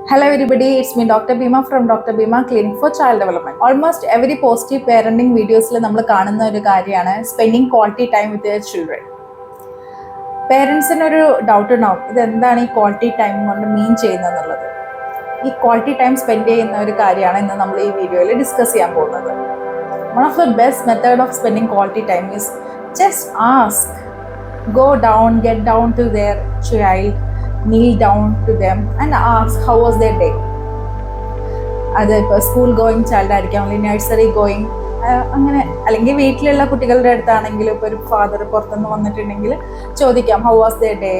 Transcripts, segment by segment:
Hello everybody, it's me Dr. Bima from Dr. Bima Clinic for Child Development. Almost every positive parenting videos നമ്മൾ കാണുന്ന ഒരു കാര്യമാണ് spending quality time with your children. പേരൻസിനൊരു doubt ഉണ്ടാവും, ഇതെന്താണ് ഈ quality time കൊണ്ട് മീൻ ചെയ്യുന്നതെന്നുള്ളത്. ഈ ക്വാളിറ്റി ടൈം സ്പെൻഡ് ചെയ്യുന്ന ഒരു കാര്യമാണ് ഇന്ന് നമ്മൾ ഈ വീഡിയോയിൽ ഡിസ്കസ് ചെയ്യാൻ പോകുന്നത്. One of the best method of spending quality time is just ask. Get down to their child, kneel down to them and ask how was their day. അത് ഇപ്പോൾ സ്കൂൾ ഗോയിങ് ചൈൽഡ് ആയിരിക്കാം, അല്ലെങ്കിൽ nursery going, അങ്ങനെ അല്ലെങ്കിൽ വീട്ടിലുള്ള കുട്ടികളുടെ അടുത്താണെങ്കിലും ഇപ്പോൾ ഒരു ഫാദർ പുറത്തുനിന്ന് വന്നിട്ടുണ്ടെങ്കിൽ ചോദിക്കാം ഹൗ വാസ് ദെയർ ഡേ.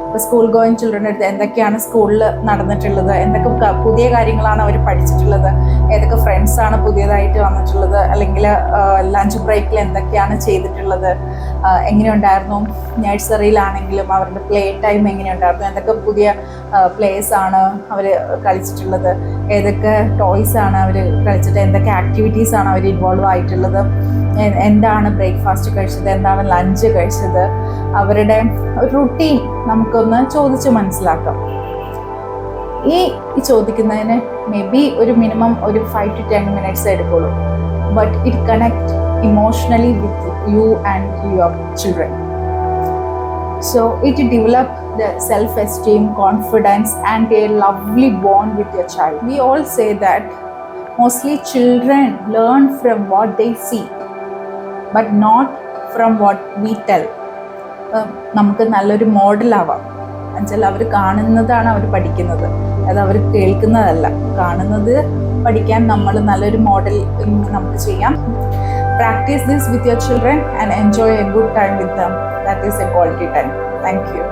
ഇപ്പോൾ സ്കൂൾ ഗോയിങ് ചിൽഡ്രൻ്റെ അടുത്ത് എന്തൊക്കെയാണ് സ്കൂളിൽ നടന്നിട്ടുള്ളത്, എന്തൊക്കെ പുതിയ കാര്യങ്ങളാണ് അവർ പഠിച്ചിട്ടുള്ളത്, ഏതൊക്കെ ഫ്രണ്ട്സാണ് പുതിയതായിട്ട് വന്നിട്ടുള്ളത്, അല്ലെങ്കിൽ ലഞ്ച് ബ്രേക്കിൽ എന്തൊക്കെയാണ് ചെയ്തിട്ടുള്ളത്, എങ്ങനെയുണ്ടായിരുന്നു. നഴ്സറിയിലാണെങ്കിലും അവരുടെ പ്ലേ ടൈം എങ്ങനെയുണ്ടായിരുന്നു, എന്തൊക്കെ പുതിയ പ്ലേസ് ആണ് അവർ കളിച്ചിട്ടുള്ളത്, ഏതൊക്കെ ടോയ്സ് ആണ് അവർ കളിച്ചിട്ട്, എന്തൊക്കെ ആക്ടിവിറ്റീസാണ് അവർ ഇൻവോൾവ് ആയിട്ടുള്ളത്, എന്താണ് ബ്രേക്ക്ഫാസ്റ്റ് കഴിച്ചത്, എന്താണ് ലഞ്ച് കഴിച്ചത്, അവരുടെ റുട്ടീൻ നമുക്കൊന്ന് ചോദിച്ച് മനസ്സിലാക്കാം. ഈ ചോദിക്കുന്നതിന് മേ ബി ഒരു മിനിമം ഒരു 5 to 10 minutes എടുക്കുള്ളൂ. But it connect emotionally with you and your children. So it develop the self-esteem, confidence and a lovely bond with your child. We all say that mostly children learn from what they see, but not from what we tell. നമുക്ക് നല്ലൊരു മോഡലാവാം എന്നുവെച്ചാൽ അവർ കാണുന്നതാണ് അവർ പഠിക്കുന്നത്, അത് അവർ കേൾക്കുന്നതല്ല. കാണുന്നത് പഠിക്കാൻ നമ്മൾ നല്ലൊരു മോഡൽ നമുക്ക് ചെയ്യാം. Practice this with your children and enjoy a good time with them. That is a quality time. Thank you.